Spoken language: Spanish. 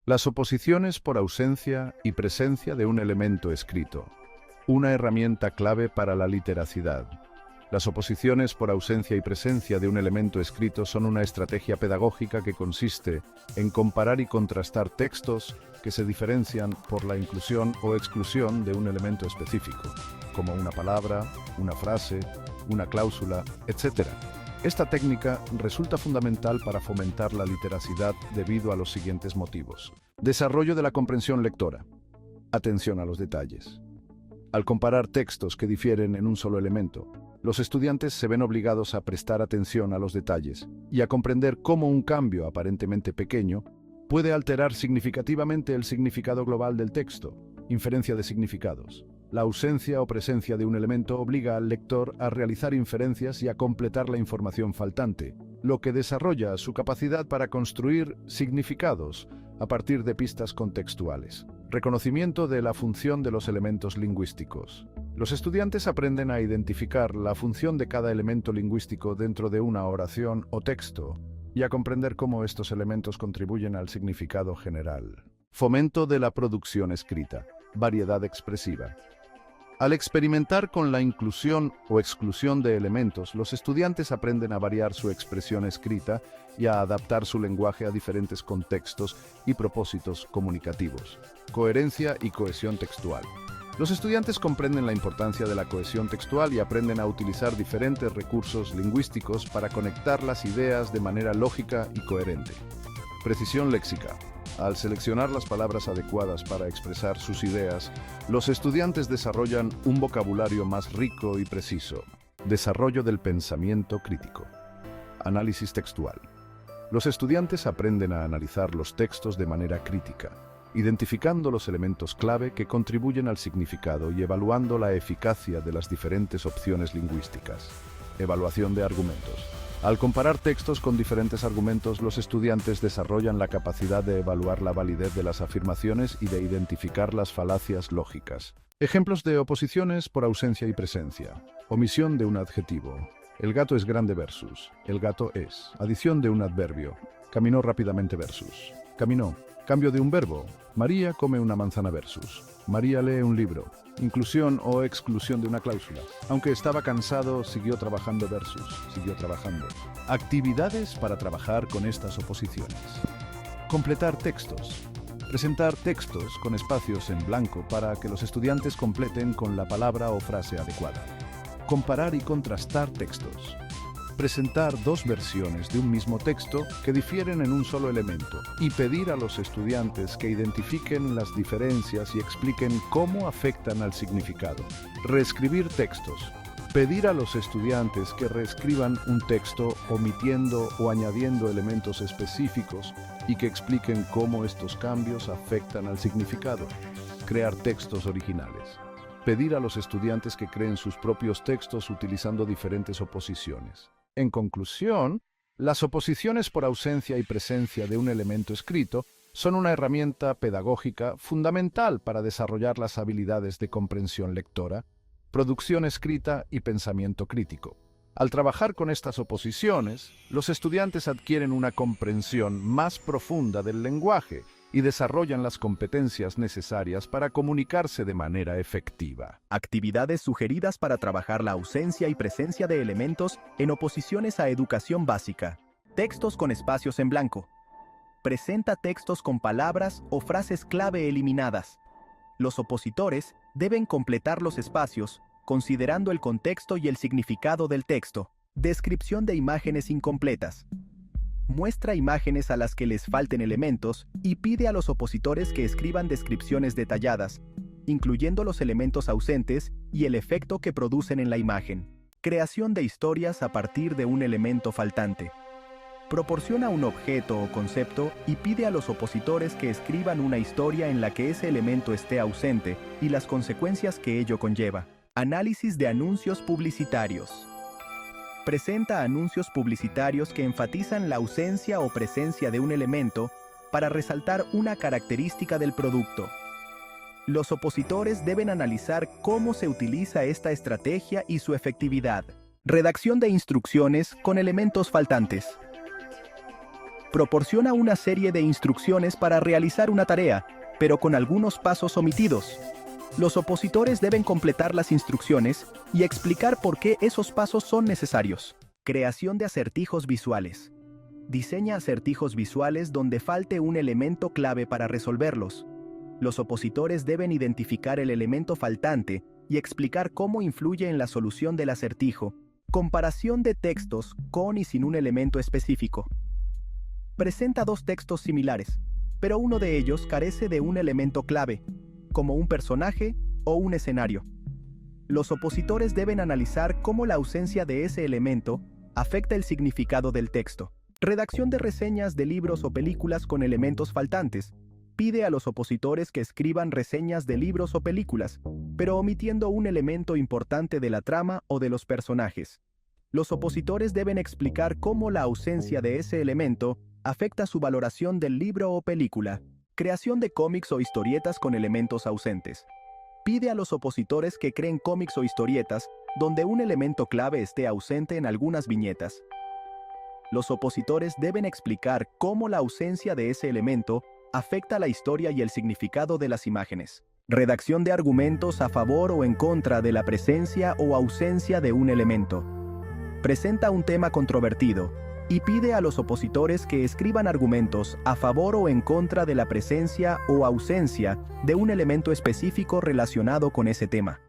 Las oposiciones por ausencia y presencia de un elemento escrito. Una herramienta clave para la literacidad. Las oposiciones por ausencia y presencia de un elemento escrito son una estrategia pedagógica que consiste en comparar y contrastar textos que se diferencian por la inclusión o exclusión de un elemento específico, como una palabra, una frase, una cláusula, etc. Esta técnica resulta fundamental para fomentar la literacidad debido a los siguientes motivos. Desarrollo de la comprensión lectora. Atención a los detalles. Al comparar textos que difieren en un solo elemento, los estudiantes se ven obligados a prestar atención a los detalles y a comprender cómo un cambio aparentemente pequeño puede alterar significativamente el significado global del texto. Inferencia de significados. La ausencia o presencia de un elemento obliga al lector a realizar inferencias y a completar la información faltante, lo que desarrolla su capacidad para construir significados a partir de pistas contextuales. Reconocimiento de la función de los elementos lingüísticos. Los estudiantes aprenden a identificar la función de cada elemento lingüístico dentro de una oración o texto y a comprender cómo estos elementos contribuyen al significado general. Fomento de la producción escrita. Variedad expresiva. Al experimentar con la inclusión o exclusión de elementos, los estudiantes aprenden a variar su expresión escrita y a adaptar su lenguaje a diferentes contextos y propósitos comunicativos. Coherencia y cohesión textual. Los estudiantes comprenden la importancia de la cohesión textual y aprenden a utilizar diferentes recursos lingüísticos para conectar las ideas de manera lógica y coherente. Precisión léxica. Al seleccionar las palabras adecuadas para expresar sus ideas, los estudiantes desarrollan un vocabulario más rico y preciso. Desarrollo del pensamiento crítico. Análisis textual. Los estudiantes aprenden a analizar los textos de manera crítica, identificando los elementos clave que contribuyen al significado y evaluando la eficacia de las diferentes opciones lingüísticas. Evaluación de argumentos. Al comparar textos con diferentes argumentos, los estudiantes desarrollan la capacidad de evaluar la validez de las afirmaciones y de identificar las falacias lógicas. Ejemplos de oposiciones por ausencia y presencia. Omisión de un adjetivo. El gato es grande versus el gato es. Adición de un adverbio. Caminó rápidamente versus caminó. Cambio de un verbo. María come una manzana versus María lee un libro. Inclusión o exclusión de una cláusula. Aunque estaba cansado, siguió trabajando versus siguió trabajando. Actividades para trabajar con estas oposiciones. Completar textos. Presentar textos con espacios en blanco para que los estudiantes completen con la palabra o frase adecuada. Comparar y contrastar textos. Presentar dos versiones de un mismo texto que difieren en un solo elemento y pedir a los estudiantes que identifiquen las diferencias y expliquen cómo afectan al significado. Reescribir textos. Pedir a los estudiantes que reescriban un texto omitiendo o añadiendo elementos específicos y que expliquen cómo estos cambios afectan al significado. Crear textos originales. Pedir a los estudiantes que creen sus propios textos utilizando diferentes oposiciones. En conclusión, las oposiciones por ausencia y presencia de un elemento escrito son una herramienta pedagógica fundamental para desarrollar las habilidades de comprensión lectora, producción escrita y pensamiento crítico. Al trabajar con estas oposiciones, los estudiantes adquieren una comprensión más profunda del lenguaje y desarrollan las competencias necesarias para comunicarse de manera efectiva. Actividades sugeridas para trabajar la ausencia y presencia de elementos en oposiciones a educación básica. Textos con espacios en blanco. Presenta textos con palabras o frases clave eliminadas. Los opositores deben completar los espacios, considerando el contexto y el significado del texto. Descripción de imágenes incompletas. Muestra imágenes a las que les falten elementos y pide a los opositores que escriban descripciones detalladas, incluyendo los elementos ausentes y el efecto que producen en la imagen. Creación de historias a partir de un elemento faltante. Proporciona un objeto o concepto y pide a los opositores que escriban una historia en la que ese elemento esté ausente y las consecuencias que ello conlleva. Análisis de anuncios publicitarios. Presenta anuncios publicitarios que enfatizan la ausencia o presencia de un elemento para resaltar una característica del producto. Los opositores deben analizar cómo se utiliza esta estrategia y su efectividad. Redacción de instrucciones con elementos faltantes. Proporciona una serie de instrucciones para realizar una tarea, pero con algunos pasos omitidos. Los opositores deben completar las instrucciones y explicar por qué esos pasos son necesarios. Creación de acertijos visuales. Diseña acertijos visuales donde falte un elemento clave para resolverlos. Los opositores deben identificar el elemento faltante y explicar cómo influye en la solución del acertijo. Comparación de textos con y sin un elemento específico. Presenta dos textos similares, pero uno de ellos carece de un elemento clave, como un personaje o un escenario. Los opositores deben analizar cómo la ausencia de ese elemento afecta el significado del texto. Redacción de reseñas de libros o películas con elementos faltantes. Pide a los opositores que escriban reseñas de libros o películas, pero omitiendo un elemento importante de la trama o de los personajes. Los opositores deben explicar cómo la ausencia de ese elemento afecta su valoración del libro o película. Creación de cómics o historietas con elementos ausentes. Pide a los opositores que creen cómics o historietas donde un elemento clave esté ausente en algunas viñetas. Los opositores deben explicar cómo la ausencia de ese elemento afecta la historia y el significado de las imágenes. Redacción de argumentos a favor o en contra de la presencia o ausencia de un elemento. Presenta un tema controvertido y pide a los opositores que escriban argumentos a favor o en contra de la presencia o ausencia de un elemento específico relacionado con ese tema.